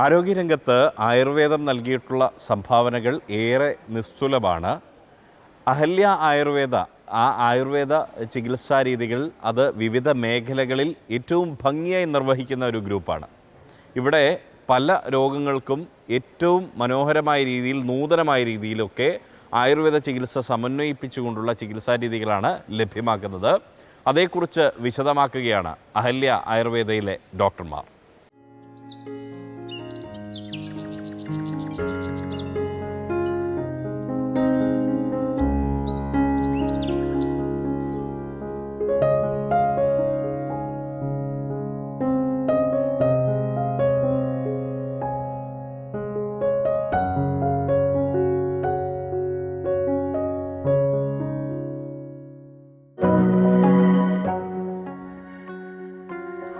ആരോഗ്യരംഗത്ത് ആയുർവേദം നൽകിയിട്ടുള്ള സംഭാവനകൾ ഏറെ നിസ്തുലമാണ്. അഹല്യ ആയുർവേദ ആയുർവേദ ചികിത്സാ രീതികൾ അത് വിവിധ മേഖലകളിൽ ഏറ്റവും ഭംഗിയായി നിർവഹിക്കുന്ന ഒരു ഗ്രൂപ്പാണ്. ഇവിടെ പല രോഗങ്ങൾക്കും ഏറ്റവും മനോഹരമായ രീതിയിൽ നൂതനമായ രീതിയിലൊക്കെ ആയുർവേദ ചികിത്സ സമന്വയിപ്പിച്ചുകൊണ്ടുള്ള ചികിത്സാ രീതികളാണ് ലഭ്യമാക്കുന്നത്. അതേക്കുറിച്ച് വിശദമാക്കുകയാണ് അഹല്യ ആയുർവേദയിലെ ഡോക്ടർമാർ.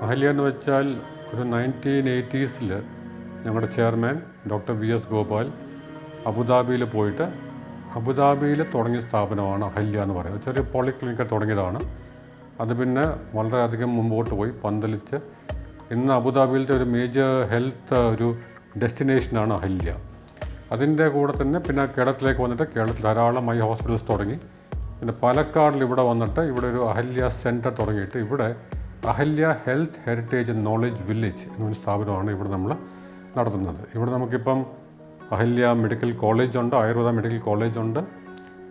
അഹല്യ എന്ന് വെച്ചാൽ ഒരു 1980s ഞങ്ങളുടെ ചെയർമാൻ ഡോക്ടർ VS ഗോപാൽ അബുദാബിയിൽ പോയിട്ട് അബുദാബിയിൽ തുടങ്ങിയ സ്ഥാപനമാണ് അഹല്യ എന്ന് പറയുന്നത്. ചെറിയ പോളിക്ലിനിക്ക് തുടങ്ങിയതാണ്. അത് പിന്നെ വളരെയധികം മുമ്പോട്ട് പോയി പന്തലിച്ച് ഇന്ന് അബുദാബിയിലത്തെ ഒരു മേജർ ഹെൽത്ത് ഒരു ഡെസ്റ്റിനേഷനാണ് അഹല്യ. അതിൻ്റെ കൂടെ തന്നെ പിന്നെ കേരളത്തിലേക്ക് വന്നിട്ട് കേരളത്തിൽ ധാരാളം ഹോസ്പിറ്റൽസ് തുടങ്ങി. പിന്നെ പാലക്കാടിൽ ഇവിടെ വന്നിട്ട് ഇവിടെ ഒരു അഹല്യ സെൻറ്റർ തുടങ്ങിയിട്ട് ഇവിടെ Ahalya health heritage and knowledge village എന്നൊരു സ്ഥാപനമാണ് ഇവിടെ നമ്മൾ നടത്തുന്നത്. ഇവിടെ നമുക്കിപ്പം അഹല്യ മെഡിക്കൽ കോളേജ് ഉണ്ട്, ആയുർവേദ മെഡിക്കൽ കോളേജ് ഉണ്ട്,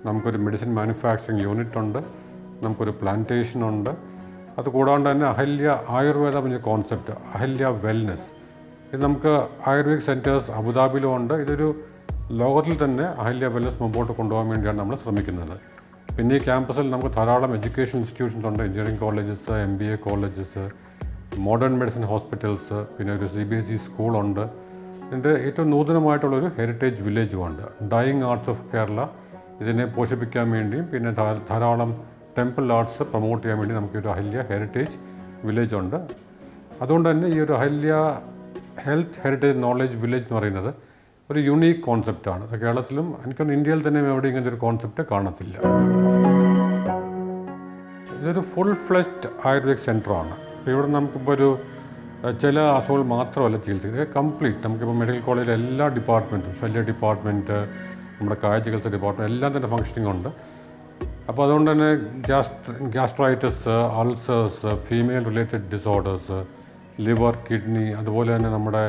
നമുക്കൊരു മെഡിസിൻ മാനുഫാക്ചറിങ് യൂണിറ്റ് ഉണ്ട്, നമുക്കൊരു പ്ലാന്റേഷൻ ഉണ്ട്. അതുകൂടാണ്ട് തന്നെ അഹല്യ ആയുർവേദ എന്ന കോൺസെപ്റ്റ് അഹല്യ വെൽനെസ് ഇത് നമുക്ക് ആയുർവേദിക് സെൻറ്റേഴ്സ് അബുദാബിയിലും ഉണ്ട്. ഇതൊരു ലോകത്തിൽ തന്നെ അഹല്യ വെൽനെസ് മുമ്പോട്ട് കൊണ്ടുപോകാൻ വേണ്ടിയാണ് നമ്മൾ ശ്രമിക്കുന്നത്. പിന്നെ ഈ ക്യാമ്പസിൽ നമുക്ക് ധാരാളം എഡ്യൂക്കേഷൻ ഇൻസ്റ്റിറ്റ്യൂഷൻസ് ഉണ്ട്, engineering colleges, MBA colleges, modern medicine hospitals, പിന്നെ ഒരു CBSE സ്കൂളുണ്ട്. ഇതിൻ്റെ ഏറ്റവും നൂതനമായിട്ടുള്ളൊരു ഹെറിറ്റേജ് വില്ലേജും ഉണ്ട്. ഡൈയിങ് ആർട്സ് ഓഫ് കേരള ഇതിനെ പോഷിപ്പിക്കാൻ വേണ്ടിയും പിന്നെ ധാരാളം ടെമ്പിൾ ആർട്സ് പ്രൊമോട്ട് ചെയ്യാൻ വേണ്ടി നമുക്കൊരു അഹല്യ ഹെറിറ്റേജ് വില്ലേജ് ഉണ്ട്. അതുകൊണ്ട് തന്നെ ഈ ഒരു Ahalya health heritage knowledge village എന്ന് പറയുന്നത് ഒരു യുണീക്ക് കോൺസെപ്റ്റാണ്. കേരളത്തിലും എനിക്കൊന്ന് ഇന്ത്യയിൽ തന്നെ എവിടെ ഇങ്ങനത്തെ ഒരു കോൺസെപ്റ്റ് കാണത്തില്ല. ഇതൊരു ഫുൾ ഫ്ലെഷ്ഡ് ആയുർവേദിക് സെൻ്ററാണ്. ഇപ്പോൾ ഇവിടെ നമുക്കിപ്പോൾ ഒരു ചില അസുഖങ്ങൾ മാത്രമല്ല ചികിത്സിക്കുന്നത്, കംപ്ലീറ്റ് നമുക്കിപ്പോൾ മെഡിക്കൽ കോളേജിലെ എല്ലാ ഡിപ്പാർട്ട്മെൻറ്റും, ശല്യ ഡിപ്പാർട്ട്മെൻറ്റ്, നമ്മുടെ കായ ചികിത്സ ഡിപ്പാർട്ട്മെൻറ്റ് എല്ലാം തന്നെ ഫങ്ഷനിങ് ഉണ്ട്. അപ്പോൾ അതുകൊണ്ട് തന്നെ gastritis, ulcers, female related disorders, liver, kidney, അതുപോലെ തന്നെ നമ്മുടെ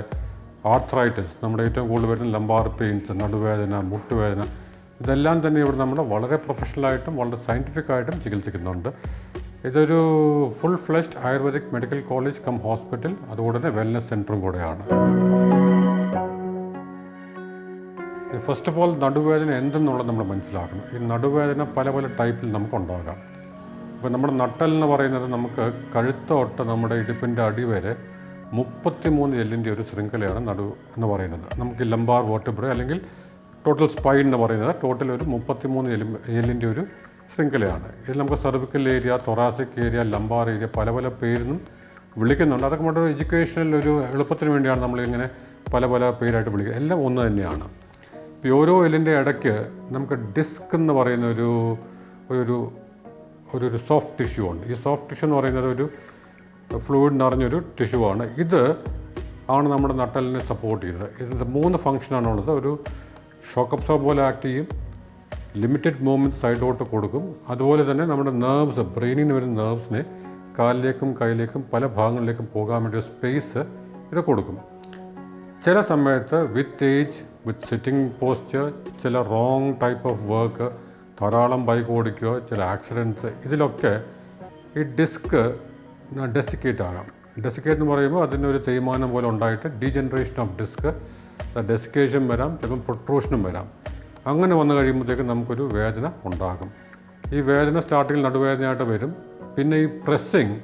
ആർത്രൈറ്റിസ്, നമ്മുടെ ഏറ്റവും കൂടുതൽ വരുന്ന ലംബാർ പെയിൻസ്, നടുവേദന, മുട്ടുവേദന, ഇതെല്ലാം തന്നെ ഇവിടെ നമ്മൾ വളരെ പ്രൊഫഷണലായിട്ടും വളരെ സയൻറ്റിഫിക്കായിട്ടും ചികിത്സിക്കുന്നുണ്ട്. ഇതൊരു full fledged ayurvedic medical college cum hospital, അതുകൊണ്ട് തന്നെ വെൽനസ് സെൻറ്ററും കൂടെയാണ്. ഫസ്റ്റ് ഓഫ് ഓൾ നടുവേദന എന്തെന്നുള്ളത് നമ്മൾ മനസ്സിലാക്കണം. ഈ നടുവേദന പല പല ടൈപ്പിൽ നമുക്കുണ്ടാകാം. ഇപ്പോൾ നമ്മുടെ നട്ടൽ എന്ന് പറയുന്നത് നമുക്ക് കഴുത്തോട്ട് നമ്മുടെ ഇടുപ്പിൻ്റെ അടി വരെ 33 എല്ലിൻ്റെ ഒരു ശൃംഖലയാണ് നടു എന്ന് പറയുന്നത്. നമുക്ക് ലംബാർ വെർട്ടിബ്ര അല്ലെങ്കിൽ ടോട്ടൽ സ്പൈൻ എന്ന് പറയുന്നത് ടോട്ടൽ ഒരു 33 എല്ലിൻ്റെ ഒരു ശൃംഖലയാണ്. ഇതിൽ നമുക്ക് cervical area, thoracic area, lumbar area പല പല പേരിനും വിളിക്കുന്നുണ്ട്. അതൊക്കെ നമ്മുടെ എഡ്യൂക്കേഷനിൽ ഒരു എളുപ്പത്തിന് വേണ്ടിയാണ് നമ്മളിങ്ങനെ പല പല പേരായിട്ട് വിളിക്കുക. എല്ലാം ഒന്ന് തന്നെയാണ്. ഇപ്പോൾ ഓരോ എല്ലിൻ്റെ ഇടയ്ക്ക് നമുക്ക് ഡിസ്ക് എന്ന് പറയുന്ന ഒരു സോഫ്റ്റ് ടിഷ്യൂ ഉണ്ട്. ഈ സോഫ്റ്റ് ടിഷ്യൂ എന്ന് പറയുന്നത് ഒരു ഫ്ലൂയിഡ് നിറഞ്ഞൊരു ടിഷ്യൂ ആണ്. ഇത് ആണ് നമ്മുടെ നട്ടലിനെ സപ്പോർട്ട് ചെയ്യുന്നത്. ഇതിൻ്റെ 3 ഫംഗ്ഷനാണുള്ളത്. ഒരു ഷോക്ക് അബ്സോർബ് പോലെ ആക്ട് ചെയ്യും, ലിമിറ്റഡ് മൂവ്മെൻറ്റ് സൈഡോട്ട് കൊടുക്കും, അതുപോലെ തന്നെ നമ്മുടെ നെർവ്സ്, ബ്രെയിനിൽ നിന്ന് വരുന്ന നെർവ്സിനെ കാലിലേക്കും കൈയിലേക്കും പല ഭാഗങ്ങളിലേക്കും പോകാൻ വേണ്ടി സ്പേസ് ഇത് കൊടുക്കും. ചില സമയത്ത് വിത്ത് ഏജ്, വിത്ത് സിറ്റിംഗ് പോസ്ചർ, ചില റോങ് ടൈപ്പ് ഓഫ് വർക്ക്, ധാരാളം ബൈക്ക് ഓടിക്കുക, ചില ആക്സിഡൻറ്റ്സ്, ഇതിലൊക്കെ ഈ ഡിസ്ക് ഡെസിക്കേറ്റ് ആകാം. ഡെസിക്കേറ്റ് എന്ന് പറയുമ്പോൾ അതിനൊരു തേയ്മാനം പോലെ ഉണ്ടായിട്ട് ഡീജനറേഷൻ ഓഫ് ഡിസ്ക്, ഡെസിക്കേഷൻ വരാം, ചിലപ്പം പ്രൊട്രൂഷനും വരാം. അങ്ങനെ വന്നു കഴിയുമ്പോഴത്തേക്കും നമുക്കൊരു വേദന ഉണ്ടാകും. ഈ വേദന സ്റ്റാർട്ടിങ്ങിൽ നടുവേദനയായിട്ട് വരും. പിന്നെ ഈ പ്രസ്സിങ്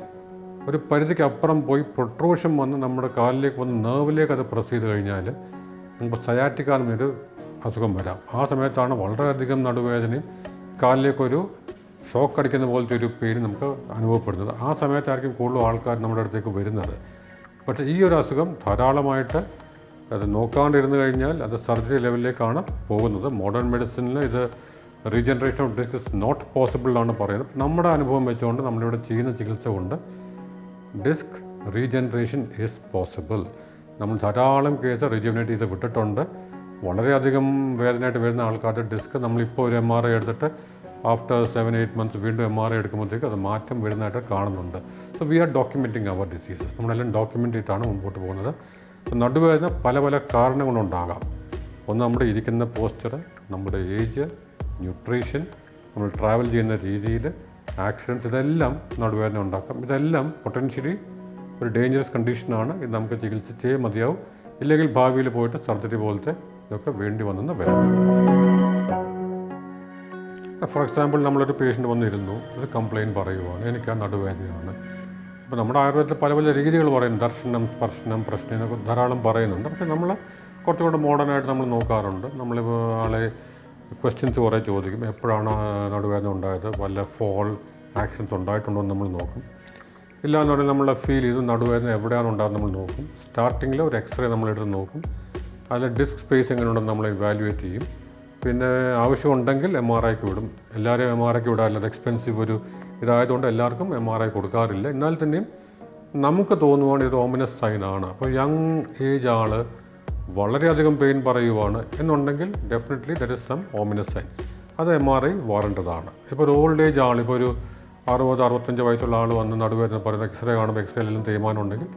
ഒരു പരിധിക്കപ്പുറം പോയി പ്രൊട്രൂഷൻ വന്ന് നമ്മുടെ കാലിലേക്ക് വന്ന് നെർവിലേക്ക് അത് പ്രസ് ചെയ്ത് കഴിഞ്ഞാൽ നമുക്ക് സയാറ്റിക്ക എന്നൊരു അസുഖം വരാം. ആ സമയത്താണ് വളരെയധികം നടുവേദനയും കാലിലേക്കൊരു ഷോക്ക് അടിക്കുന്ന പോലത്തെ ഒരു പെയിൻ നമുക്ക് അനുഭവപ്പെടുന്നത്. ആ സമയത്തായിരിക്കും കൂടുതൽ ആൾക്കാർ നമ്മുടെ അടുത്തേക്ക് വരുന്നത്. പക്ഷേ ഈ ഒരു അസുഖം ധാരാളമായിട്ട് അത് നോക്കാണ്ടിരുന്നു കഴിഞ്ഞാൽ അത് സർജറി ലെവലിലേക്കാണ് പോകുന്നത്. മോഡേൺ മെഡിസിനിൽ ഇത് regeneration of disc is not possible എന്നാണ് പറയുന്നത്. നമ്മുടെ അനുഭവം വെച്ചുകൊണ്ട് നമ്മളിവിടെ ചെയ്യുന്ന ചികിത്സ കൊണ്ട് ഡിസ്ക് റീജനറേഷൻ ഈസ് പോസിബിൾ. നമ്മൾ ധാരാളം കേസ് റിജുവിനേറ്റ് ചെയ്ത് വിട്ടിട്ടുണ്ട്. വളരെയധികം വേദനയായിട്ട് വരുന്ന ആൾക്കാരുടെ ഡിസ്ക് നമ്മളിപ്പോൾ ഒരു MRI എടുത്തിട്ട് ആഫ്റ്റർ 7-8 months വീണ്ടും MRI എടുക്കുമ്പോഴത്തേക്ക് അത് മാറ്റം വരുന്നതായിട്ട് കാണുന്നുണ്ട്. So we are documenting our diseases. നമ്മളെല്ലാം ഡോക്യുമെൻ്റ് ചെയ്തിട്ടാണ് മുമ്പോട്ട് പോകുന്നത്. നടുവേദന പല പല കാരണങ്ങളുണ്ടാകാം. ഒന്ന് നമ്മുടെ ഇരിക്കുന്ന പോസ്ചർ, നമ്മുടെ ഏജ്, ന്യൂട്രീഷൻ, നമ്മൾ ട്രാവൽ ചെയ്യുന്ന രീതിയിൽ, ആക്സിഡൻറ്റ്സ്, ഇതെല്ലാം നടുവേദന ഉണ്ടാക്കാം. ഇതെല്ലാം പൊട്ടൻഷ്യലി ഒരു ഡേഞ്ചറസ് കണ്ടീഷനാണ്. ഇത് നമുക്ക് ചികിത്സിച്ചേ മതിയാവും. ഇല്ലെങ്കിൽ ഭാവിയിൽ പോയിട്ട് സർജറി പോലത്തെ ഇതൊക്കെ വേണ്ടി വന്നെന്ന് വരാം. ഫോർ എക്സാമ്പിൾ നമ്മളൊരു പേഷ്യൻ്റ് വന്നിരുന്നു, ഒരു കംപ്ലയിൻറ്റ് പറയുവാണ്, എനിക്ക് ആ നടുവേദനയാണ്. അപ്പോൾ നമ്മുടെ ആയുർവേദത്തിൽ പല പല രീതികൾ പറയും, ദർശനം, സ്പർശനം, പ്രശ്നം എന്നൊക്കെ ധാരാളം പറയുന്നുണ്ട്. പക്ഷേ നമ്മൾ കുറച്ചുകൂടെ മോഡേണായിട്ട് നമ്മൾ നോക്കാറുണ്ട്. നമ്മൾ ആളെ ക്വസ്റ്റ്യൻസ് കുറേ ചോദിക്കും. എപ്പോഴാണ് നടുവേദന ഉണ്ടായത്, വല്ല ഫോൾ ആക്ഷൻസ് ഉണ്ടായിട്ടുണ്ടോ എന്ന് നമ്മൾ നോക്കും. ഇല്ലയെന്ന് പറഞ്ഞാൽ നമ്മൾ ഫീൽ ചെയ്തു നടുവേദന എവിടെയാണ് ഉണ്ടാകുന്നത് നമ്മൾ നോക്കും. സ്റ്റാർട്ടിങ്ങിൽ ഒരു എക്സ്റേ നമ്മളെടുത്ത് നോക്കും. അതിൽ ഡിസ്ക് സ്പേസ് എങ്ങനെയുണ്ടെന്ന് നമ്മൾ ഇവാലുവേറ്റ് ചെയ്യും. പിന്നെ ആവശ്യമുണ്ടെങ്കിൽ MRIക്ക് വിടും. എല്ലാവരെയും MRIക്ക് വിടാറില്ല, അത് എക്സ്പെൻസീവ് ഒരു ഇതായതുകൊണ്ട് എല്ലാവർക്കും MRI കൊടുക്കാറില്ല. എന്നാൽ തന്നെയും നമുക്ക് തോന്നുവാണ് ഇത് ഓമിനസ് സൈനാണ്. അപ്പോൾ യങ് ഏജ് ആൾ വളരെയധികം പെയിൻ പറയുവാണ് എന്നുണ്ടെങ്കിൽ definitely there is some ominous sign. അത് MRI വാറേണ്ടതാണ്. ഇപ്പോൾ ഒരു ഓൾഡ് ഏജ് ആൾ, ഇപ്പോൾ ഒരു 60-65 വയസ്സുള്ള ആൾ വന്ന് നടുവേദന പറയുന്ന എക്സ്റേ കാണുമ്പോൾ എക്സ്റേയിലെല്ലാം തേയ്മാനം ഉണ്ടെങ്കിൽ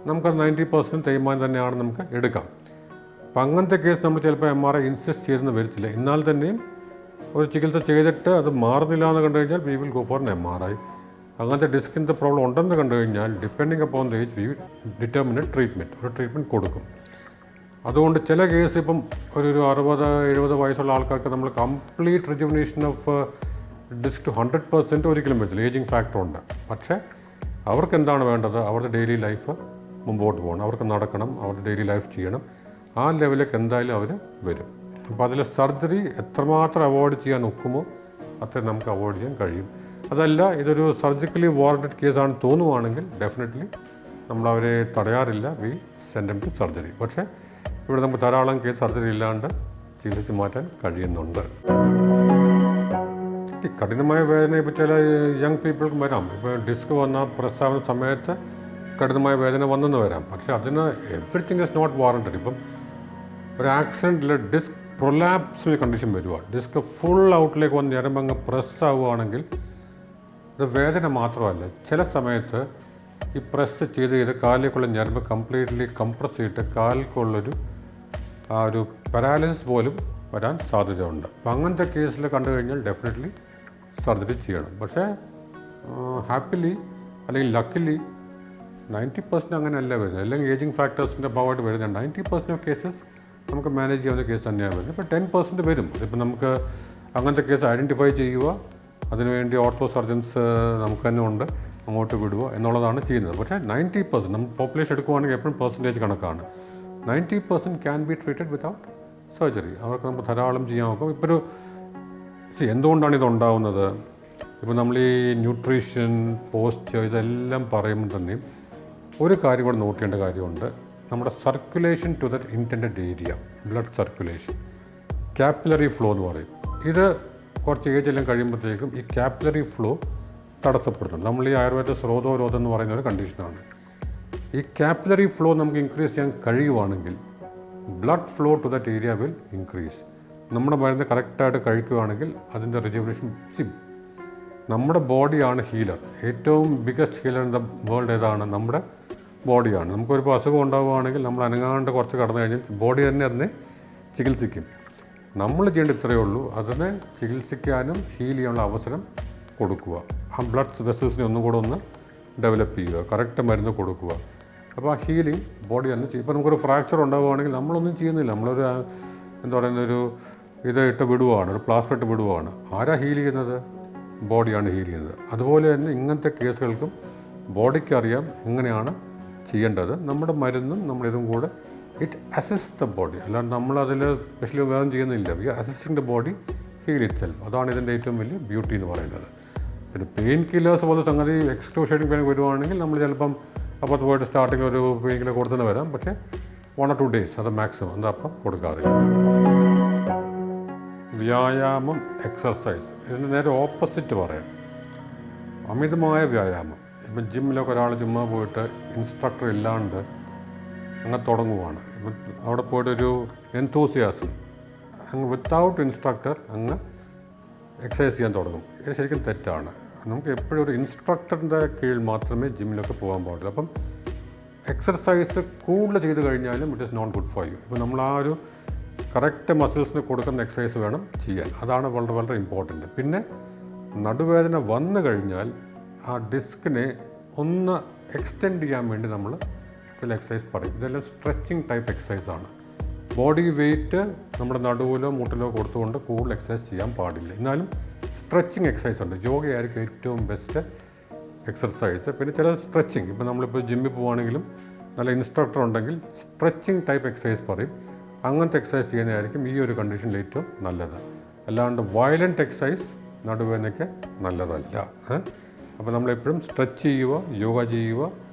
നമുക്കത് 90% തേയ്മാനം തന്നെയാണ് നമുക്ക് എടുക്കാം. അപ്പം അങ്ങനത്തെ കേസ് നമ്മൾ ചിലപ്പോൾ MRI ഇൻസിസ്റ്റ് ചെയ്തെന്ന് വരത്തില്ല. എന്നാൽ തന്നെയും ഒരു ചികിത്സ ചെയ്തിട്ട് അത് മാറുന്നില്ല എന്ന് കണ്ടു കഴിഞ്ഞാൽ we will go for MRI. അങ്ങനത്തെ ഡിസ്കിൻ്റെ പ്രോബ്ലം ഉണ്ടെന്ന് കണ്ടു കഴിഞ്ഞാൽ depending upon the age we determine treatment, ഒരു ട്രീറ്റ്മെൻറ്റ് കൊടുക്കും. അതുകൊണ്ട് ചില കേസ് ഇപ്പം ഒരു 60-70 വയസ്സുള്ള ആൾക്കാർക്ക് നമ്മൾ complete rejuvenation of disc to 100% ഒരിക്കലും പറ്റില്ല, ഏജിങ് ഫാക്ടർ ഉണ്ട്. പക്ഷേ അവർക്ക് എന്താണ് വേണ്ടത്, അവരുടെ ഡെയിലി ലൈഫ് മുമ്പോട്ട് പോകണം, അവർക്ക് നടക്കണം, അവരുടെ ഡെയിലി ലൈഫ് ചെയ്യണം. ആ ലെവലിലേക്ക് എന്തായാലും അവർ വരും. അപ്പോൾ അതിൽ സർജറി എത്രമാത്രം അവോയ്ഡ് ചെയ്യാൻ ഒക്കുമോ അത്രയും നമുക്ക് അവോയ്ഡ് ചെയ്യാൻ കഴിയും. അതല്ല ഇതൊരു സർജിക്കലി വാറണ്ടഡ് കേസാണ് തോന്നുവാണെങ്കിൽ ഡെഫിനറ്റ്ലി നമ്മളവരെ തടയാറില്ല, we send them to surgery. പക്ഷേ ഇവിടെ നമുക്ക് ധാരാളം കേസ് സർജറി ഇല്ലാണ്ട് ചികിത്സിച്ച് മാറ്റാൻ കഴിയുന്നുണ്ട്. ഈ കഠിനമായ വേദന ഇപ്പോൾ ചില യങ് പീപ്പിൾക്കും വരാം. ഇപ്പോൾ ഡിസ്ക് വന്ന പ്രസ്താവന സമയത്ത് കഠിനമായ വേദന വന്നെന്ന് വരാം. പക്ഷേ അതിന് എവറിത്തിങ് ഇസ് നോട്ട് വാറണ്ടഡ്. ഇപ്പം ഒരു ആക്സിഡൻറ്റിൽ ഡിസ്ക് പ്രൊലാപ്സിന് കണ്ടീഷൻ വരിക, ഡിസ്ക് ഫുൾ ഔട്ടിലേക്ക് വന്ന് ഞരമ്പങ്ങ് പ്രസ് ആവുകയാണെങ്കിൽ ഇത് വേദന മാത്രമല്ല, ചില സമയത്ത് ഈ പ്രസ് ചെയ്ത് കാലിലേക്കുള്ള ഞരമ്പ് കംപ്ലീറ്റ്ലി കംപ്രസ് ചെയ്തിട്ട് കാലിലേക്കുള്ളൊരു ആ ഒരു പാരാലിസിസ് പോലും വരാൻ സാധ്യതയുണ്ട്. അപ്പം അങ്ങനത്തെ കേസിൽ കണ്ടു കഴിഞ്ഞാൽ ഡെഫിനറ്റ്ലി സർജറി ചെയ്യണം. പക്ഷേ ഹാപ്പിലി അല്ലെങ്കിൽ ലക്കിലി 90% അങ്ങനെയല്ല വരുന്നത്. അല്ലെങ്കിൽ ഏജിങ് ഫാക്ടേഴ്സിൻ്റെ ഭാഗമായിട്ട് വരുന്നത് 90% ഓഫ് കേസസ് നമുക്ക് മാനേജ് ചെയ്യാവുന്ന കേസ് തന്നെയാണ് വരുന്നത്. ഇപ്പോൾ 10% വരും. അതിപ്പോൾ നമുക്ക് അങ്ങനത്തെ കേസ് ഐഡൻറ്റിഫൈ ചെയ്യുക, അതിനുവേണ്ടി ഓർത്തോ സർജൻസ് നമുക്ക് തന്നെ ഉണ്ട്, അങ്ങോട്ട് വിടുക എന്നുള്ളതാണ് ചെയ്യുന്നത്. പക്ഷേ 90% നമ്മൾ പോപ്പുലേഷൻ എടുക്കുകയാണെങ്കിൽ എപ്പോഴും പെർസെൻറ്റേജ് കണക്കാണ്. 90% can be treated without surgery. അവർക്ക് നമുക്ക് ധാരാളം ചെയ്യാൻ നോക്കും. ഇപ്പോൾ ഒരു എന്തുകൊണ്ടാണ് ഇതുണ്ടാവുന്നത്? ഇപ്പോൾ നമ്മൾ ഈ ന്യൂട്രീഷൻ, പോസ്ചർ ഇതെല്ലാം പറയുമ്പോൾ തന്നെയും ഒരു കാര്യം കൂടെ നോട്ട് ചെയ്യേണ്ട കാര്യമുണ്ട്. നമ്മുടെ circulation to that intended area, blood circulation, capillary flow എന്ന് പറയും. ഇത് കുറച്ച് ഏജെല്ലാം കഴിയുമ്പോഴത്തേക്കും ഈ കാപ്പിലറി ഫ്ലോ തടസ്സപ്പെടുന്നുണ്ട്. നമ്മൾ ഈ ആയുർവേദ സ്രോതോരോധം എന്ന് പറയുന്ന ഒരു കണ്ടീഷനാണ്. ഈ കാപ്പിലറി ഫ്ലോ നമുക്ക് ഇൻക്രീസ് ചെയ്യാൻ കഴിയുവാണെങ്കിൽ blood flow to that area will increase. നമ്മുടെ മരുന്ന് കറക്റ്റായിട്ട് കഴിക്കുകയാണെങ്കിൽ അതിൻ്റെ റിജുവിനേഷൻ നമ്മുടെ ബോഡിയാണ് ഹീലർ. ഏറ്റവും biggest healer in the world ഏതാണ്? നമ്മുടെ ബോഡിയാണ്. നമുക്കൊരു അസുഖം ഉണ്ടാവുകയാണെങ്കിൽ നമ്മൾ അനങ്ങാണ്ട് കുറച്ച് കടന്നു കഴിഞ്ഞാൽ ബോഡി തന്നെ അതിനെ ചികിത്സിക്കും. നമ്മൾ ചെയ്യേണ്ട ഇത്രയേ ഉള്ളൂ, അതിനെ ചികിത്സിക്കാനും ഹീൽ ചെയ്യാനുള്ള അവസരം കൊടുക്കുക. ആ ബ്ലഡ് വെസൽസിനെ ഒന്നും കൂടെ ഒന്ന് ഡെവലപ്പ് ചെയ്യുക, കറക്റ്റ് മരുന്ന് കൊടുക്കുക. അപ്പോൾ ആ ഹീലിംഗ് ബോഡി തന്നെ ചെയ്യും. ഇപ്പോൾ നമുക്കൊരു ഫ്രാക്ചർ ഉണ്ടാവുകയാണെങ്കിൽ നമ്മളൊന്നും ചെയ്യുന്നില്ല, നമ്മളൊരു എന്താ പറയുന്നൊരു ഇത് ഇട്ട് വിടുവാണ്, ഒരു പ്ലാസ്റ്റർ ഇട്ട് വിടുവാണ്. ആരാ ഹീൽ ചെയ്യുന്നത്? ബോഡിയാണ് ഹീൽ ചെയ്യുന്നത്. അതുപോലെ തന്നെ ഇങ്ങനത്തെ കേസുകൾക്കും ബോഡിക്ക് അറിയാം എങ്ങനെയാണ് ചെയ്യേണ്ടത്. നമ്മുടെ മരുന്നും നമ്മളിതും കൂടെ ഇറ്റ് അസിസ്റ്റ് ദ ബോഡി, അല്ലാണ്ട് നമ്മളതിൽ സ്പെഷ്യലി വേറെ ചെയ്യുന്നില്ല. We are assisting the body heal itself. അതാണ് ഇതിൻ്റെ ഏറ്റവും വലിയ ബ്യൂട്ടി എന്ന് പറയുന്നത്. പിന്നെ പെയിൻ കില്ലേഴ്സ് പോലെ സംഗതി എക്സ്ക്രൂഷിയേറ്റിംഗ് പെയിൻ വരുവാണെങ്കിൽ നമ്മൾ ചിലപ്പം അപ്പുറത്ത് പോയിട്ട് സ്റ്റാർട്ടിങ്ങിൽ ഒരു പെയിൻ കില്ലർ കൊടുത്തുതന്നെ വരാം. പക്ഷേ 1 or 2 days അത് മാക്സിമം, അത് അപ്പം കൊടുക്കാറില്ല. വ്യായാമം, എക്സർസൈസ്, ഇതിന് നേരെ ഓപ്പോസിറ്റ് പറയാം. അമിതമായ വ്യായാമം. ഇപ്പം ജിമ്മിലൊക്കെ ഒരാൾ ചുമ്മാ പോയിട്ട് ഇൻസ്ട്രക്ടർ ഇല്ലാണ്ട് അങ്ങ് തുടങ്ങുവാണ്. ഇപ്പം അവിടെ പോയിട്ടൊരു എൻതൂസിയാസം അങ്ങ് വിത്തൗട്ട് ഇൻസ്ട്രക്ടർ അങ്ങ് എക്സസൈസ് ചെയ്യാൻ തുടങ്ങും. ഇത് ശരിക്കും തെറ്റാണ്. നമുക്ക് എപ്പോഴും ഒരു ഇൻസ്ട്രക്ടറിൻ്റെ കീഴിൽ മാത്രമേ ജിമ്മിലൊക്കെ പോകാൻ പാടുള്ളൂ. അപ്പം എക്സർസൈസ് കൂടുതൽ ചെയ്ത് കഴിഞ്ഞാലും it is not good for you. ഇപ്പോൾ നമ്മൾ ആ ഒരു കറക്റ്റ് മസിൽസിന് കൊടുക്കുന്ന എക്സസൈസ് വേണം ചെയ്യാൻ. അതാണ് വളരെ വളരെ ഇമ്പോർട്ടൻറ്റ്. പിന്നെ നടുവേദന വന്നു കഴിഞ്ഞാൽ ആ ഡിസ്കിനെ ഒന്ന് എക്സ്റ്റെൻഡ് ചെയ്യാൻ വേണ്ടി നമ്മൾ ചില എക്സസൈസ് പറയും. ഇതെല്ലാം സ്ട്രെച്ചിങ് ടൈപ്പ് എക്സസൈസാണ്. ബോഡി വെയ്റ്റ് നമ്മുടെ നടുവിലോ മുട്ടിലോ കൊടുത്തുകൊണ്ട് കൂടുതൽ എക്സസൈസ് ചെയ്യാൻ പാടില്ല. എന്നാലും സ്ട്രെച്ചിങ് എക്സസൈസ് ഉണ്ട്. യോഗയായിരിക്കും ഏറ്റവും ബെസ്റ്റ് എക്സർസൈസ്. പിന്നെ ചില സ്ട്രെച്ചിങ്, ഇപ്പോൾ നമ്മളിപ്പോൾ ജിമ്മിൽ പോവുകയാണെങ്കിലും നല്ല ഇൻസ്ട്രക്ടർ ഉണ്ടെങ്കിൽ സ്ട്രെച്ചിങ് ടൈപ്പ് എക്സസൈസ് പറയും. അങ്ങനത്തെ എക്സസൈസ് ചെയ്യുന്നതായിരിക്കും ഈ ഒരു കണ്ടീഷനിൽ ഏറ്റവും നല്ലത്. അല്ലാണ്ട് വയലൻറ്റ് എക്സസൈസ് നടുവേദനയ്ക്ക് നല്ലതല്ല. അപ്പോൾ നമ്മളെപ്പോഴും സ്ട്രെച്ച് ചെയ്യുക, യോഗ ചെയ്യുക,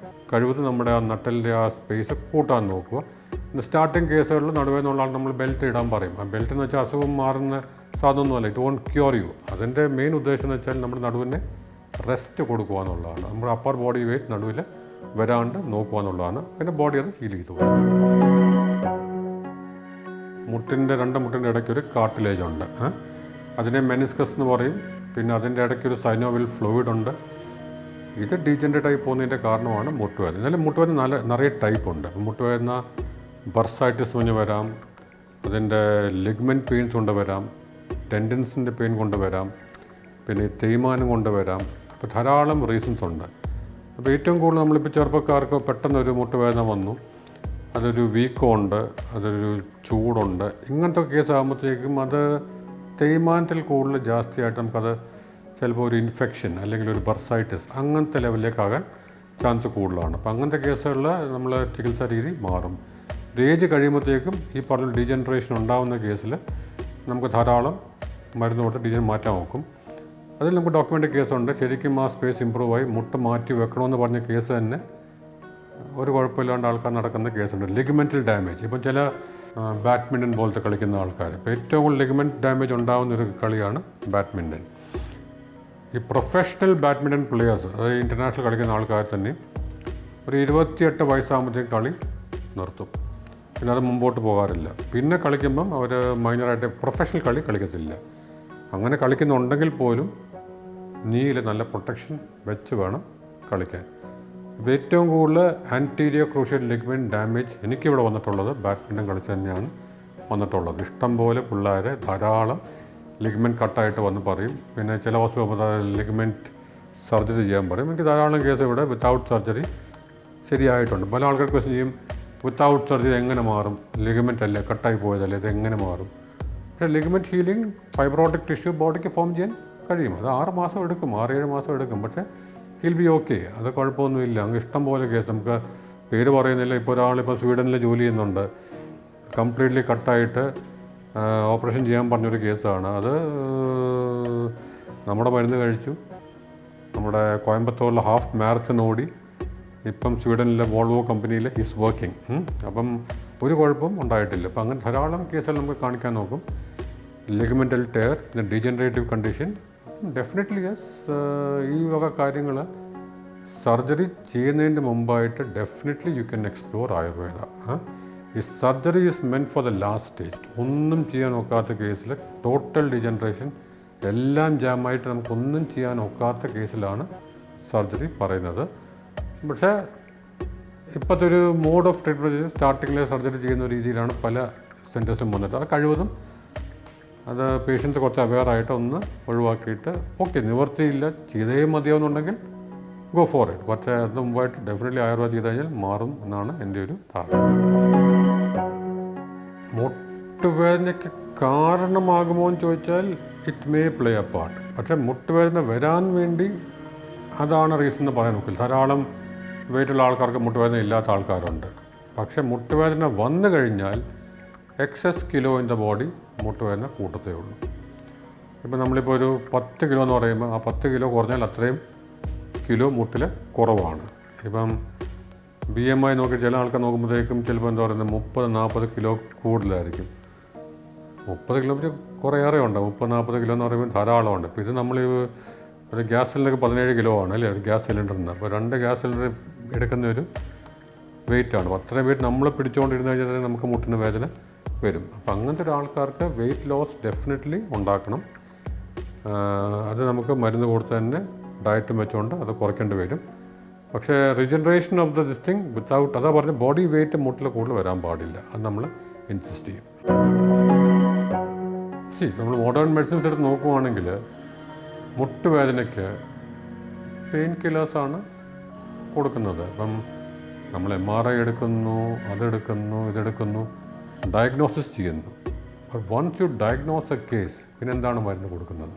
കഴിവതും നമ്മുടെ ആ നട്ടലിൻ്റെ ആ സ്പേസ് കൂട്ടാൻ നോക്കുക. പിന്നെ സ്റ്റാർട്ടിങ് കേസുകളിൽ നടുവേദനയുള്ള ആൾ നമ്മൾ ബെൽറ്റ് ഇടാൻ പറയും. ആ ബെൽറ്റ് എന്ന് വെച്ചാൽ അസുഖം മാറുന്ന സാധനമൊന്നുമല്ല, ഇറ്റ് വോണ്ട് ക്യൂർ യു. അതിൻ്റെ മെയിൻ ഉദ്ദേശം എന്ന് വെച്ചാൽ നമ്മുടെ നടുവിനെ റെസ്റ്റ് കൊടുക്കുക എന്നുള്ളതാണ്. നമ്മുടെ അപ്പർ ബോഡി വെയ്റ്റ് നടുവിൽ വരാണ്ട് നോക്കുക എന്നുള്ളതാണ്. പിന്നെ ബോഡി അത് ഹീൽ ചെയ്തു. രണ്ട് മുട്ടിൻ്റെ ഇടയ്ക്കൊരു കാർട്ടിലേജ് ഉണ്ട്. അതിനെ മെനിസ്കസ് എന്ന് പറയും. പിന്നെ അതിൻ്റെ ഇടയ്ക്കൊരു സൈനോവിൽ ഫ്ലൂയിഡ് ഉണ്ട്. ഇത് ഡീജനറേറ്റ് ആയി പോകുന്നതിൻ്റെ കാരണമാണ് മുട്ടുവേദന. എന്നാലും മുട്ടുവേദന നിറയെ ടൈപ്പ് ഉണ്ട്. മുട്ടുവേദന ബർസൈറ്റിസ് എന്ന് വരാം, അതിൻ്റെ ലിഗ്മെൻറ്റ് പെയിൻസ് കൊണ്ട് വരാം, ടെൻഡൻസിൻ്റെ പെയിൻ കൊണ്ട് വരാം, പിന്നെ തേയ്മാനം കൊണ്ട് വരാം. അപ്പോൾ ധാരാളം റീസൺസ് ഉണ്ട്. അപ്പോൾ ഏറ്റവും കൂടുതൽ നമ്മളിപ്പോൾ ചെറുപ്പക്കാർക്ക് പെട്ടെന്നൊരു മുട്ടുവേദന വന്നു, അതൊരു വീക്കമുണ്ട്, അതൊരു ചൂടുണ്ട്, ഇങ്ങനത്തെ കേസ് ആകുമ്പോഴത്തേക്കും അത് തേയ്മാനത്തിൽ കൂടുതൽ ജാസ്തിയായിട്ട് നമുക്കത് ചിലപ്പോൾ ഒരു ഇൻഫെക്ഷൻ അല്ലെങ്കിൽ ഒരു ബർസൈറ്റിസ് അങ്ങനത്തെ ലെവലിലേക്കാകാൻ ചാൻസ് കൂടുതലാണ്. അപ്പോൾ അങ്ങനത്തെ കേസുകളിൽ നമ്മൾ ചികിത്സാ രീതി മാറും. ഏജ് കഴിയുമ്പോഴത്തേക്കും ഈ പറഞ്ഞ ഡീജനറേഷൻ ഉണ്ടാകുന്ന കേസിൽ നമുക്ക് ധാരാളം മരുന്ന് കൊടുത്ത് ഡീജൻ മാറ്റാൻ നോക്കും. അതിൽ നമുക്ക് ഡോക്യുമെൻ്റ് കേസുണ്ട്. ശരിക്കും ആ സ്പേസ് ഇമ്പ്രൂവ് ആയി മുട്ട് മാറ്റി വെക്കണമെന്ന് പറഞ്ഞ കേസ് തന്നെ ഒരു കുഴപ്പമില്ലാണ്ട് ആൾക്കാർ നടക്കുന്ന കേസുണ്ട്. ലിഗമെൻ്റൽ ഡാമേജ്, ഇപ്പം ചില ബാഡ്മിൻ്റൺ പോലത്തെ കളിക്കുന്ന ആൾക്കാർ, ഇപ്പോൾ ഏറ്റവും കൂടുതൽ ലിഗമെൻറ്റ് ഡാമേജ് ഉണ്ടാകുന്നൊരു കളിയാണ് ബാഡ്മിൻ്റൺ. ഈ പ്രൊഫഷണൽ ബാഡ്മിൻ്റൺ പ്ലെയേഴ്സ്, അതായത് ഇൻ്റർനാഷണൽ കളിക്കുന്ന ആൾക്കാർ തന്നെ ഒരു 28 വയസ്സാകുമ്പോഴത്തേക്ക് കളി നിർത്തും. പിന്നെ അത് മുമ്പോട്ട് പോകാറില്ല. പിന്നെ കളിക്കുമ്പം അവർ മൈനറായിട്ട് പ്രൊഫഷണൽ കളി കളിക്കത്തില്ല. അങ്ങനെ കളിക്കുന്നുണ്ടെങ്കിൽ പോലും നീയിൽ നല്ല പ്രൊട്ടക്ഷൻ വെച്ച് വേണം കളിക്കാൻ. ഇപ്പോൾ ഏറ്റവും കൂടുതൽ ആൻറ്റീരിയർ ക്രൂഷ്യൽ ലിഗ്മെൻറ്റ് ഡാമേജ് എനിക്കിവിടെ വന്നിട്ടുള്ളത് ബാഡ്മിൻ്റൺ കളിച്ച് തന്നെയാണ് വന്നിട്ടുള്ളത്. ഇഷ്ടംപോലെ പിള്ളേരെ ധാരാളം ലിഗ്മെൻറ്റ് കട്ടായിട്ട് വന്ന് പറയും. പിന്നെ ചില ഹോസ്പിറ്റൽ ലിഗ്മെൻറ്റ് സർജറി ചെയ്യാൻ പറയും. എനിക്ക് ധാരാളം കേസ് ഇവിടെ വിത്തൗട്ട് സർജറി ശരിയായിട്ടുണ്ട്. പല ആൾക്കാർ ക്വസ്റ്റ്യൻ ചെയ്യും, വിത്തൗട്ട് സർജറി എങ്ങനെ മാറും? ലിഗമെൻ്റ് അല്ലേ, കട്ടായി പോയതല്ലേ, ഇത് എങ്ങനെ മാറും? പക്ഷേ ലിഗമെൻറ്റ് ഹീലിംഗ് ഫൈബ്രോട്ടിക് ടിഷ്യൂ ബോഡിക്ക് ഫോം ചെയ്യാൻ കഴിയും. അത് 6 മാസം എടുക്കും, 6-7 മാസം എടുക്കും. പക്ഷേ ഹീൽ ബി ഓക്കെ, അത് കുഴപ്പമൊന്നുമില്ല. അങ്ങ് ഇഷ്ടം പോലെ കേസ്, നമുക്ക് പേര് പറയുന്നില്ല. ഇപ്പോൾ ഒരാളിപ്പോൾ സ്വീഡനിൽ ജോലി ചെയ്യുന്നുണ്ട്, കംപ്ലീറ്റ്ലി കട്ടായിട്ട് ഓപ്പറേഷൻ ചെയ്യാൻ പറഞ്ഞൊരു കേസാണ്. അത് നമ്മുടെ മരുന്ന് കഴിച്ചു, നമ്മുടെ കോയമ്പത്തൂരിലെ ഹാഫ് മാരത്തൺ ഓടി, ഇപ്പം സ്വീഡനിലെ വോൾവോ കമ്പനിയിൽ ഈസ് വർക്കിംഗ്. അപ്പം ഒരു കുഴപ്പവും ഉണ്ടായിട്ടില്ല. അപ്പം അങ്ങനെ ധാരാളം കേസുകൾ നമുക്ക് കാണിക്കാൻ നോക്കും. ലിഗമെൻ്റൽ ടയർ, പിന്നെ ഡീജനറേറ്റീവ് കണ്ടീഷൻ, ഡെഫിനറ്റ്ലി യെസ്. ഈ വക കാര്യങ്ങൾ സർജറി ചെയ്യുന്നതിൻ്റെ മുമ്പായിട്ട് definitely you can explore Ayurveda. ഈ surgery is meant for the last stage. ഒന്നും ചെയ്യാൻ ഒക്കാത്ത കേസിൽ, ടോട്ടൽ ഡീജനറേഷൻ എല്ലാം ജാമായിട്ട് നമുക്കൊന്നും ചെയ്യാൻ ഒക്കാത്ത കേസിലാണ് സർജറി പറയുന്നത്. പക്ഷേ ഇപ്പോഴത്തെ ഒരു മോഡ് ഓഫ് ട്രീറ്റ്മെൻറ്റ് സ്റ്റാർട്ടിങ്ങിൽ സർജറി ചെയ്യുന്ന രീതിയിലാണ് പല സെൻറ്റേഴ്സും വന്നിട്ട്. അത് കഴിവതും അത് പേഷ്യൻസ് കുറച്ച് അവെയറായിട്ട് ഒന്ന് ഒഴിവാക്കിയിട്ട് ഓക്കെ നിവർത്തിയില്ല ചെയ്തേ മതിയാവുന്നുണ്ടെങ്കിൽ ഗോ ഫോർ ഇറ്റ്. പക്ഷേ അതിന് മുമ്പായിട്ട് ഡെഫിനറ്റ്ലി ആയുർവേദ ചെയ്ത് കഴിഞ്ഞാൽ മാറും എന്നാണ് എൻ്റെ ഒരു ധാരണ. മുട്ടുവേദനയ്ക്ക് കാരണമാകുമോ എന്ന് ചോദിച്ചാൽ it may play A part. പക്ഷേ മുട്ടുവേദന വരാൻ വേണ്ടി അതാണ് റീസൺ എന്ന് പറയാൻ നോക്കില്ല. ധാരാളം വെയിറ്റുള്ള ആൾക്കാർക്ക് മുട്ടുവേദന ഇല്ലാത്ത ആൾക്കാരുണ്ട്. പക്ഷേ മുട്ടുവേദന വന്നു കഴിഞ്ഞാൽ excess kilo in the body മുട്ടുവേദന കൂട്ടത്തേ ഉള്ളൂ. ഇപ്പം നമ്മളിപ്പോൾ ഒരു 10 കിലോ എന്ന് പറയുമ്പോൾ ആ 10 കിലോ കുറഞ്ഞാൽ അത്രയും കിലോ മുട്ടിൽ കുറവാണ്. ഇപ്പം BMI നോക്കി ചില ആൾക്കാർ നോക്കുമ്പോഴത്തേക്കും ചിലപ്പോൾ എന്താ പറയുന്നത് 30-40 കിലോ കൂടുതലായിരിക്കും. 30 കിലോമീറ്റർ കുറേയേറെ ഉണ്ട്. 30-40 കിലോ എന്ന് പറയുമ്പോൾ ധാരാളമുണ്ട്. ഇപ്പോൾ ഇത് നമ്മൾ ഒരു ഗ്യാസ് സിലിണ്ടർക്ക് 17 കിലോ ആണ് അല്ലേ, ഒരു ഗ്യാസ് സിലിണ്ടറിന്. അപ്പോൾ 2 ഗ്യാസ് സിലിണ്ടർ എടുക്കുന്ന ഒരു വെയിറ്റാണ്. അപ്പോൾ അത്രയും വെയിറ്റ് നമ്മൾ പിടിച്ചുകൊണ്ടിരുന്ന് കഴിഞ്ഞാൽ നമുക്ക് മുട്ടിന് വേദന വരും. അപ്പോൾ അങ്ങനത്തെ ഒരു ആൾക്കാർക്ക് വെയിറ്റ് ലോസ് ഡെഫിനറ്റ്ലി ഉണ്ടാക്കണം. അത് നമുക്ക് മരുന്ന് കൊടുത്ത് തന്നെ ഡയറ്റും വെച്ചുകൊണ്ട് അത് കുറയ്ക്കേണ്ടി വരും. പക്ഷേ regeneration of this thing without, അതാ പറഞ്ഞ ബോഡി വെയിറ്റ് മുട്ടിൽ കൂടുതൽ വരാൻ പാടില്ല. അത് നമ്മൾ ഇൻസിസ്റ്റ് ചെയ്യും. നമ്മൾ മോഡേൺ മെഡിസിൻസ് എടുത്ത് നോക്കുവാണെങ്കിൽ മുട്ടുവേദനയ്ക്ക് പെയിൻ കില്ലേഴ്സാണ് കൊടുക്കുന്നത്. അപ്പം നമ്മൾ MRI എടുക്കുന്നു, അതെടുക്കുന്നു, ഇതെടുക്കുന്നു, ഡയഗ്നോസിസ് ചെയ്യുന്നു. Once you diagnose a case, പിന്നെ എന്താണ് മരുന്ന് കൊടുക്കുന്നത്?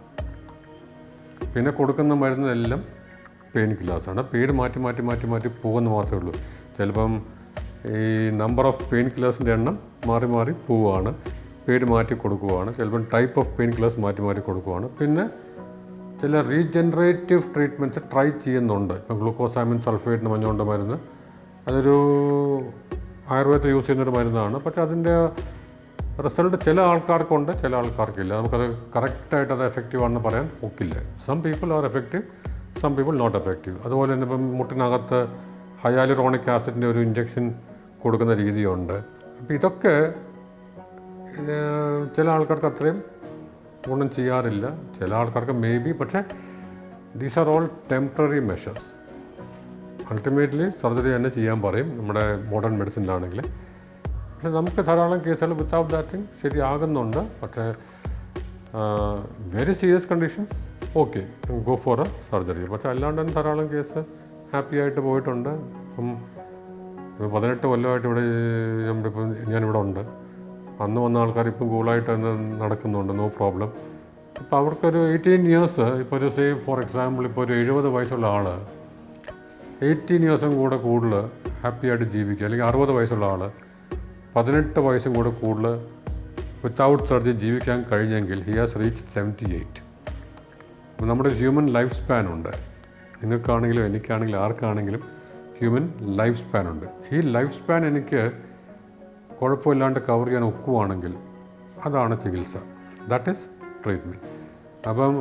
പിന്നെ കൊടുക്കുന്ന മരുന്നെല്ലാം പെയിൻ കില്ലേഴ്സാണ്. പേര് മാറ്റി മാറ്റി മാറ്റി മാറ്റി പോകുന്ന മാത്രമേ ഉള്ളൂ. ചിലപ്പം ഈ നമ്പർ ഓഫ് പെയിൻ കില്ലേഴ്സിൻ്റെ എണ്ണം മാറി മാറി പോവുകയാണ്, പേര് മാറ്റി കൊടുക്കുകയാണ്. ചിലപ്പം ടൈപ്പ് ഓഫ് പെയിൻ കില്ലേഴ്സ് മാറ്റി മാറ്റി കൊടുക്കുകയാണ്. പിന്നെ ചില റീജനറേറ്റീവ് ട്രീറ്റ്മെൻറ്റ്സ് ട്രൈ ചെയ്യുന്നുണ്ട്. ഇപ്പം ഗ്ലൂക്കോസാമിൻ സൾഫേറ്റിന് മഞ്ഞുകൊണ്ട് മരുന്ന്, അതൊരു ആയുർവേദത്തിൽ യൂസ് ചെയ്യുന്നൊരു മരുന്നാണ്. പക്ഷേ അതിൻ്റെ റിസൾട്ട് ചില ആൾക്കാർക്കുണ്ട്, ചില ആൾക്കാർക്കില്ല. നമുക്കത് കറക്റ്റായിട്ട് അത് എഫക്റ്റീവ് ആണെന്ന് പറയാൻ ഒക്കില്ല. Some people are effective, some people not effective. അതുപോലെ തന്നെ ഇപ്പം മുട്ടിനകത്ത് ഹയാലുറോണിക് ആസിഡിൻ്റെ ഒരു ഇഞ്ചക്ഷൻ കൊടുക്കുന്ന രീതിയുണ്ട്. അപ്പോൾ ഇതൊക്കെ ചില ആൾക്കാർക്ക് അത്രയും ഗുണം ചെയ്യാറില്ല, ചില ആൾക്കാർക്ക് മേ ബി. പക്ഷേ these are all temporary measures. Ultimately surgery തന്നെ ചെയ്യാൻ പറയും നമ്മുടെ മോഡേൺ മെഡിസിനിലാണെങ്കിൽ. പക്ഷേ നമുക്ക് ധാരാളം കേസുകൾ വിത്തൗട്ട് ദാറ്റ് തിങ് ശരിയാകുന്നുണ്ട്. പക്ഷേ very serious conditions okay go for a surgery. പക്ഷേ അല്ലാണ്ട് തന്നെ ധാരാളം കേസ് ഹാപ്പി ആയിട്ട് പോയിട്ടുണ്ട്. ഇപ്പം 18 കൊല്ലമായിട്ട് ഇവിടെ നമ്മളിപ്പം ഞാനിവിടെ ഉണ്ട്. അന്ന് വന്ന ആൾക്കാർ ഇപ്പം കൂളായിട്ട് തന്നെ നടക്കുന്നുണ്ട്, നോ പ്രോബ്ലം. ഇപ്പോൾ അവർക്കൊരു 18 ഇയേഴ്സ്, ഇപ്പോൾ ഒരു സേ ഫോർ എക്സാമ്പിൾ ഇപ്പോൾ ഒരു 70 വയസ്സുള്ള ആൾ 18 ഇയേഴ്സും കൂടെ കൂടുതൽ ഹാപ്പിയായിട്ട് ജീവിക്കുക, അല്ലെങ്കിൽ 60 വയസ്സുള്ള ആൾ 18 വയസ്സും കൂടെ കൂടുതൽ വിത്തൗട്ട് സർജറി ജീവിക്കാൻ കഴിഞ്ഞെങ്കിൽ ഹി ഹാസ് റീച്ച് 78. അപ്പോൾ നമ്മുടെ ഹ്യൂമൻ ലൈഫ് സ്പാൻ ഉണ്ട്. നിങ്ങൾക്കാണെങ്കിലും എനിക്കാണെങ്കിലും ആർക്കാണെങ്കിലും ഹ്യൂമൻ ലൈഫ് സ്പാൻ ഉണ്ട്. ഈ ലൈഫ് സ്പാൻ എനിക്ക് കുഴപ്പമില്ലാണ്ട് കവർ ചെയ്യാൻ ഒക്കുവാണെങ്കിൽ അതാണ് ചികിത്സ, ദാറ്റ് ഈസ് ട്രീറ്റ്മെൻറ്റ്. അപ്പം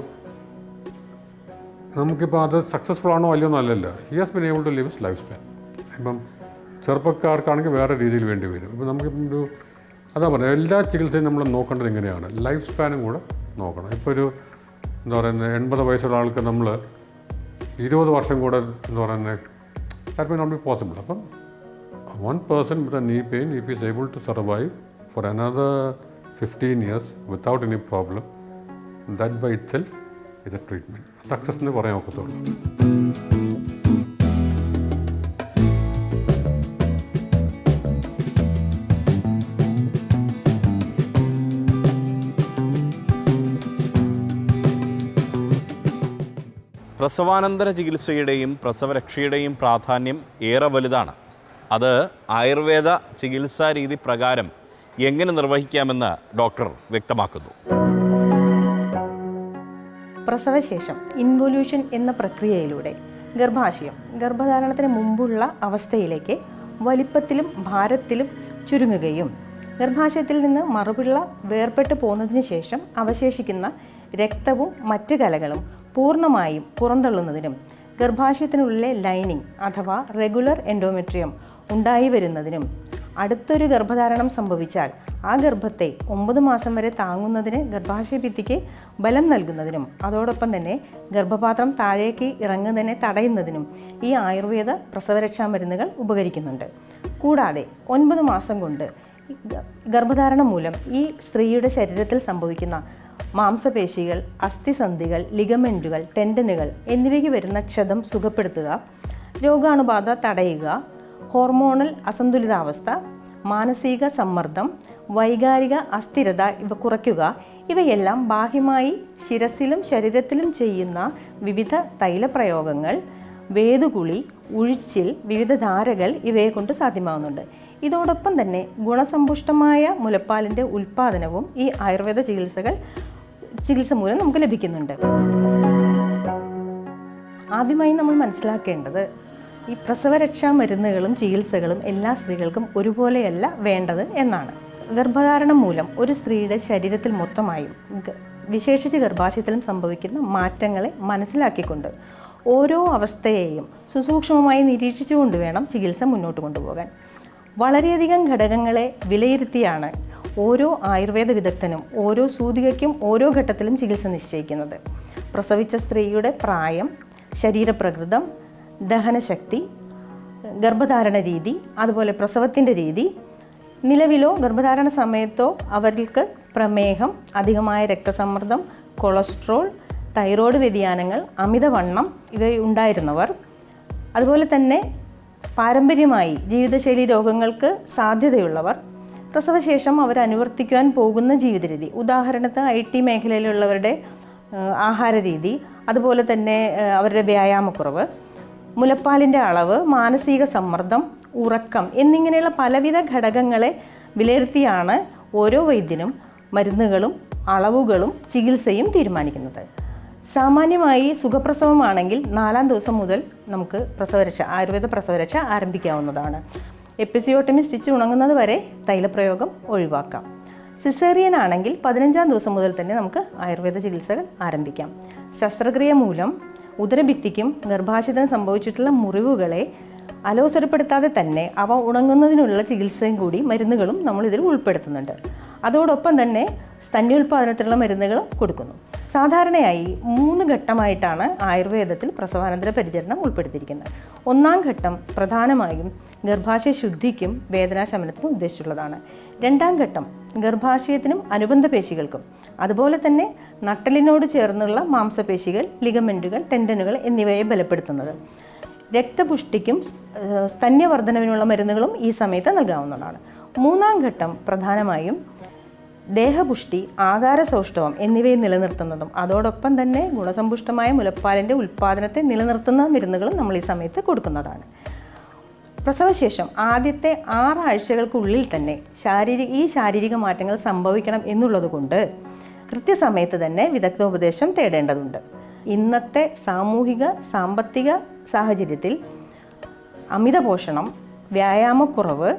നമുക്കിപ്പോൾ അത് സക്സസ്ഫുൾ ആണോ അല്ലയോ എന്നല്ലല്ലോ, he has been able to live his life span. ഇപ്പം ചെറുപ്പക്കാർക്കാണെങ്കിൽ വേറെ രീതിയിൽ വേണ്ടി വരും. ഇപ്പം നമുക്കിപ്പം ഒരു അതാ പറയുക, എല്ലാ ചികിത്സയും നമ്മൾ നോക്കേണ്ടത് എങ്ങനെയാണ്, ലൈഫ് സ്പാനും കൂടെ നോക്കണം. ഇപ്പോൾ ഒരു എന്താ പറയുന്നത് 80 വയസ്സുള്ള ആൾക്ക് നമ്മൾ 20 വർഷം കൂടെ എന്താ പറയുന്നത്, that may not be possible. അപ്പം one person with a knee pain, if he is able to survive for another 15 years without any problem, that by itself is a treatment. Success എന്ന് പറയാൻ ഒക്കത്തുള്ളൂ. പ്രസവാനന്തര ചികിത്സയുടെയും പ്രസവരക്ഷയുടെയും പ്രാധാന്യം ഏറെ വലുതാണ്. അത് ആയുർവേദ ചികിത്സാ രീതി പ്രകാരം എങ്ങനെ നിർവഹിക്കാമെന്ന് ഡോക്ടർ വ്യക്തമാക്കുന്നു. പ്രസവശേഷം ഇൻവൊല്യൂഷൻ എന്ന പ്രക്രിയയിലൂടെ ഗർഭാശയം ഗർഭധാരണത്തിന് മുമ്പുള്ള അവസ്ഥയിലേക്ക് വലിപ്പത്തിലും ഭാരത്തിലും ചുരുങ്ങുകയും ഗർഭാശയത്തിൽ നിന്ന് മറുപിള്ള വേർപെട്ട് പോകുന്നതിന് ശേഷം അവശേഷിക്കുന്ന രക്തവും മറ്റ് കലകളും പൂർണ്ണമായും പുറന്തള്ളുന്നതിനും ഗർഭാശയത്തിനുള്ളിലെ ലൈനിങ് അഥവാ റെഗുലർ എൻഡോമെട്രിയം ഉണ്ടായി വരുന്നതിനും അടുത്തൊരു ഗർഭധാരണം സംഭവിച്ചാൽ ആ ഗർഭത്തെ 9 മാസം വരെ താങ്ങുന്നതിന് ഗർഭാശയ ഭിത്തിക്ക് ബലം നൽകുന്നതിനും അതോടൊപ്പം തന്നെ ഗർഭപാത്രം താഴേക്ക് ഇറങ്ങുന്നതിനെ തടയുന്നതിനും ഈ ആയുർവേദ പ്രസവരക്ഷാ മരുന്നുകൾ ഉപകരിക്കുന്നുണ്ട്. കൂടാതെ 9 മാസം കൊണ്ട് ഗർഭധാരണം മൂലം ഈ സ്ത്രീയുടെ ശരീരത്തിൽ സംഭവിക്കുന്ന മാംസപേശികൾ, അസ്ഥിസന്ധികൾ, ലിഗമെൻറ്റുകൾ, ടെൻഡനുകൾ എന്നിവയ്ക്ക് വരുന്ന ക്ഷതം സുഖപ്പെടുത്തുക, രോഗാണുബാധ തടയുക, ഹോർമോണൽ അസന്തുലിതാവസ്ഥ, മാനസിക സമ്മർദ്ദം, വൈകാരിക അസ്ഥിരത ഇവ കുറയ്ക്കുക, ഇവയെല്ലാം ബാഹ്യമായി ശിരസിലും ശരീരത്തിലും ചെയ്യുന്ന വിവിധ തൈലപ്രയോഗങ്ങൾ, വേദുകുളി, ഉഴിച്ചിൽ, വിവിധ ധാരകൾ ഇവയെ കൊണ്ട് സാധ്യമാകുന്നുണ്ട്. ഇതോടൊപ്പം തന്നെ ഗുണസമ്പുഷ്ടമായ മുലപ്പാലിൻ്റെ ഉൽപ്പാദനവും ഈ ആയുർവേദ ചികിത്സ മൂലം നമുക്ക് ലഭിക്കുന്നുണ്ട്. ആദ്യമായി നമ്മൾ മനസ്സിലാക്കേണ്ടത് ഈ പ്രസവരക്ഷാ മരുന്നുകളും ചികിത്സകളും എല്ലാ സ്ത്രീകൾക്കും ഒരുപോലെയല്ല വേണ്ടത് എന്നാണ്. ഗർഭധാരണം മൂലം ഒരു സ്ത്രീയുടെ ശരീരത്തിൽ മൊത്തമായും വിശേഷിച്ച് ഗർഭാശയത്തിലും സംഭവിക്കുന്ന മാറ്റങ്ങളെ മനസ്സിലാക്കിക്കൊണ്ട് ഓരോ അവസ്ഥയെയും സുസൂക്ഷ്മമായി നിരീക്ഷിച്ചുകൊണ്ട് വേണം ചികിത്സ മുന്നോട്ട് കൊണ്ടുപോകാൻ. വളരെയധികം ഘടകങ്ങളെ വിലയിരുത്തിയാണ് ഓരോ ആയുർവേദ വിദഗ്ധനും ഓരോ സൂതികയ്ക്കും ഓരോ ഘട്ടത്തിലും ചികിത്സ നിശ്ചയിക്കുന്നത്. പ്രസവിച്ച സ്ത്രീയുടെ പ്രായം, ശരീരപ്രകൃതം, ദഹനശക്തി, ഗർഭധാരണ രീതി, അതുപോലെ പ്രസവത്തിൻ്റെ രീതി, നിലവിലോ ഗർഭധാരണ സമയത്തോ അവർക്ക് പ്രമേഹം, അധികമായ രക്തസമ്മർദ്ദം, കൊളസ്ട്രോൾ, തൈറോയ്ഡ് വ്യതിയാനങ്ങൾ, അമിതവണ്ണം ഇവ ഉണ്ടായിരുന്നവർ, അതുപോലെ തന്നെ പാരമ്പര്യമായി ജീവിതശൈലി രോഗങ്ങൾക്ക് സാധ്യതയുള്ളവർ, പ്രസവശേഷം അവർ അനുവർത്തിക്കുവാൻ പോകുന്ന ജീവിത രീതി, ഉദാഹരണത്തിന് IT മേഖലയിലുള്ളവരുടെ ആഹാര രീതി, അതുപോലെ തന്നെ അവരുടെ വ്യായാമക്കുറവ്, മുലപ്പാലിൻ്റെ അളവ്, മാനസിക സമ്മർദ്ദം, ഉറക്കം എന്നിങ്ങനെയുള്ള പലവിധ ഘടകങ്ങളെ വിലയിരുത്തിയാണ് ഓരോ വൈദ്യനും മരുന്നുകളും അളവുകളും ചികിത്സയും തീരുമാനിക്കുന്നത്. സാമാന്യമായി സുഖപ്രസവമാണെങ്കിൽ 4-ാം ദിവസം മുതൽ നമുക്ക് ആയുർവേദ പ്രസവരക്ഷ ആരംഭിക്കാവുന്നതാണ്. എപ്പിസിയോട്ടമി സ്റ്റിച്ച് ഉണങ്ങുന്നത് വരെ തൈലപ്രയോഗം ഒഴിവാക്കാം. സിസേറിയൻ ആണെങ്കിൽ 15-ാം ദിവസം മുതൽ തന്നെ നമുക്ക് ആയുർവേദ ചികിത്സകൾ ആരംഭിക്കാം. ശസ്ത്രക്രിയ മൂലം ഉദരഭിത്തിക്കും ഗർഭാശയത്തിനും സംഭവിച്ചിട്ടുള്ള മുറിവുകളെ അലോസരപ്പെടുത്താതെ തന്നെ അവ ഉണങ്ങുന്നതിനുള്ള ചികിത്സയും കൂടി മരുന്നുകളും നമ്മളിതിൽ ഉൾപ്പെടുത്തുന്നുണ്ട്. അതോടൊപ്പം തന്നെ സ്തന്യോൽപാദനത്തിനുള്ള മരുന്നുകളും കൊടുക്കുന്നു. സാധാരണയായി 3 ഘട്ടമായിട്ടാണ് ആയുർവേദത്തിൽ പ്രസവാനന്തര പരിചരണം ഉൾപ്പെടുത്തിയിരിക്കുന്നത്. 1-ാം ഘട്ടം പ്രധാനമായും ഗർഭാശയ ശുദ്ധിക്കും വേദനാശമനത്തിനും ഉദ്ദേശിച്ചുള്ളതാണ്. 2-ാം ഘട്ടം ഗർഭാശയത്തിനും അനുബന്ധ പേശികൾക്കും, അതുപോലെ തന്നെ നട്ടലിനോട് ചേർന്നുള്ള മാംസപേശികൾ, ലിഗമെൻറ്റുകൾ, ടെൻഡനുകൾ എന്നിവയെ ബലപ്പെടുത്തുന്നത്. രക്തപുഷ്ടിക്കും സ്തന്യവർദ്ധനവിനുള്ള മരുന്നുകളും ഈ സമയത്ത് നൽകാവുന്നതാണ്. 3-ാം ഘട്ടം പ്രധാനമായും ദേഹപുഷ്ടി, ആകാരസൗഷ്ഠവം എന്നിവയെ നിലനിർത്തുന്നതും അതോടൊപ്പം തന്നെ ഗുണസമ്പുഷ്ടമായ മുലപ്പാലിൻ്റെ ഉൽപ്പാദനത്തെ നിലനിർത്തുന്ന മരുന്നുകളും നമ്മൾ ഈ സമയത്ത് കൊടുക്കുന്നതാണ്. പ്രസവശേഷം ആദ്യത്തെ 6 ആഴ്ചകൾക്കുള്ളിൽ തന്നെ ഈ ശാരീരിക മാറ്റങ്ങൾ സംഭവിക്കണം എന്നുള്ളതുകൊണ്ട് കൃത്യസമയത്ത് തന്നെ വിദഗ്ധോപദേശം തേടേണ്ടതുണ്ട്. ഇന്നത്തെ സാമൂഹിക സാമ്പത്തിക സാഹചര്യത്തിൽ അമിതപോഷണം, വ്യായാമക്കുറവ്,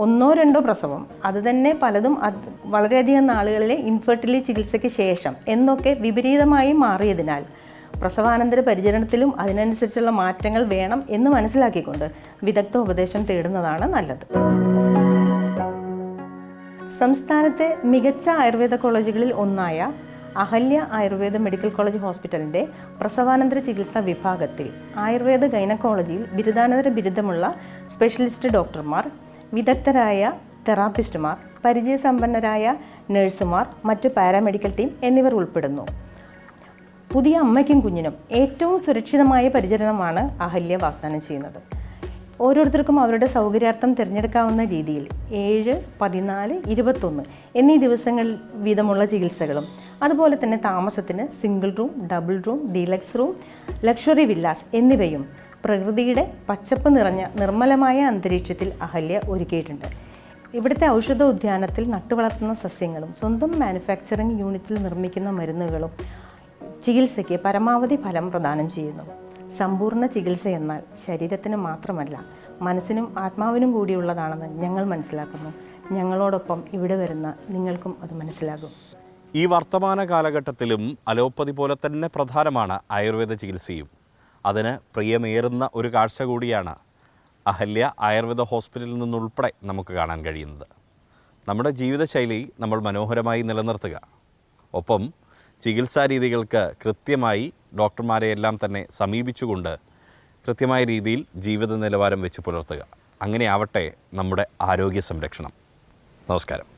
1-2 പ്രസവം, അത് തന്നെ പലതും വളരെയധികം നാളുകളിലെ ഇൻഫെർട്ടിലിറ്റി ചികിത്സയ്ക്ക് ശേഷം എന്നൊക്കെ വിപരീതമായി മാറിയതിനാൽ പ്രസവാനന്തര പരിചരണത്തിലും അതിനനുസരിച്ചുള്ള മാറ്റങ്ങൾ വേണം എന്ന് മനസ്സിലാക്കിക്കൊണ്ട് വിദഗ്ധ ഉപദേശം തേടുന്നതാണ് നല്ലത്. സംസ്ഥാനത്തെ മികച്ച ആയുർവേദ കോളേജുകളിൽ ഒന്നായ അഹല്യ ആയുർവേദ മെഡിക്കൽ കോളേജ് ഹോസ്പിറ്റലിൻ്റെ പ്രസവാനന്തര ചികിത്സാ വിഭാഗത്തിൽ ആയുർവേദ ഗൈനക്കോളജിയിൽ ബിരുദാനന്തര ബിരുദമുള്ള സ്പെഷ്യലിസ്റ്റ് ഡോക്ടർമാർ, വിദഗ്ധരായ തെറാപ്പിസ്റ്റുമാർ, പരിചയസമ്പന്നരായ നഴ്സുമാർ, മറ്റ് പാരാമെഡിക്കൽ ടീം എന്നിവർ ഉൾപ്പെടുന്നു. പുതിയ അമ്മയ്ക്കും കുഞ്ഞിനും ഏറ്റവും സുരക്ഷിതമായ പരിചരണമാണ് അഹല്യ വാഗ്ദാനം ചെയ്യുന്നത്. ഓരോരുത്തർക്കും അവരുടെ സൗകര്യാർത്ഥം തിരഞ്ഞെടുക്കാവുന്ന രീതിയിൽ 7, 14, 21 എന്നീ ദിവസങ്ങളിൽ വീതമുള്ള ചികിത്സകളും, അതുപോലെ തന്നെ താമസത്തിന് single room, double room, deluxe room, luxury villas എന്നിവയും പ്രകൃതിയുടെ പച്ചപ്പ് നിറഞ്ഞ നിർമ്മലമായ അന്തരീക്ഷത്തിൽ അഹല്യ ഒരുക്കിയിട്ടുണ്ട്. ഇവിടുത്തെ ഔഷധ ഉദ്യാനത്തിൽ നട്ടുവളർത്തുന്ന സസ്യങ്ങളും സ്വന്തം മാനുഫാക്ചറിംഗ് യൂണിറ്റിൽ നിർമ്മിക്കുന്ന മരുന്നുകളും ചികിത്സയ്ക്ക് പരമാവധി ഫലം പ്രദാനം ചെയ്യുന്നു. സമ്പൂർണ്ണ ചികിത്സ എന്നാൽ ശരീരത്തിന് മാത്രമല്ല മനസ്സിനും ആത്മാവിനും കൂടിയുള്ളതാണെന്ന് ഞങ്ങൾ മനസ്സിലാക്കുന്നു. ഞങ്ങളോടൊപ്പം ഇവിടെ വരുന്ന നിങ്ങൾക്കും അത് മനസ്സിലാകും. ഈ വർത്തമാന കാലഘട്ടത്തിലും അലോപ്പതി പോലെ തന്നെ പ്രധാനമാണ് ആയുർവേദ ചികിത്സയും. അതിന് പ്രിയമേറുന്ന ഒരു കാഴ്ച കൂടിയാണ് അഹല്യ ആയുർവേദ ഹോസ്പിറ്റലിൽ നിന്നുൾപ്പെടെ നമുക്ക് കാണാൻ കഴിയുന്നത്. നമ്മുടെ ജീവിതശൈലി നമ്മൾ മനോഹരമായി നിലനിർത്തുക, ഒപ്പം ചികിത്സാ രീതികൾക്ക് കൃത്യമായി ഡോക്ടർമാരെയെല്ലാം തന്നെ സമീപിച്ചുകൊണ്ട് കൃത്യമായ രീതിയിൽ ജീവിത നിലവാരം വെച്ച് പുലർത്തുക. അങ്ങനെയാവട്ടെ നമ്മുടെ ആരോഗ്യ സംരക്ഷണം. നമസ്കാരം.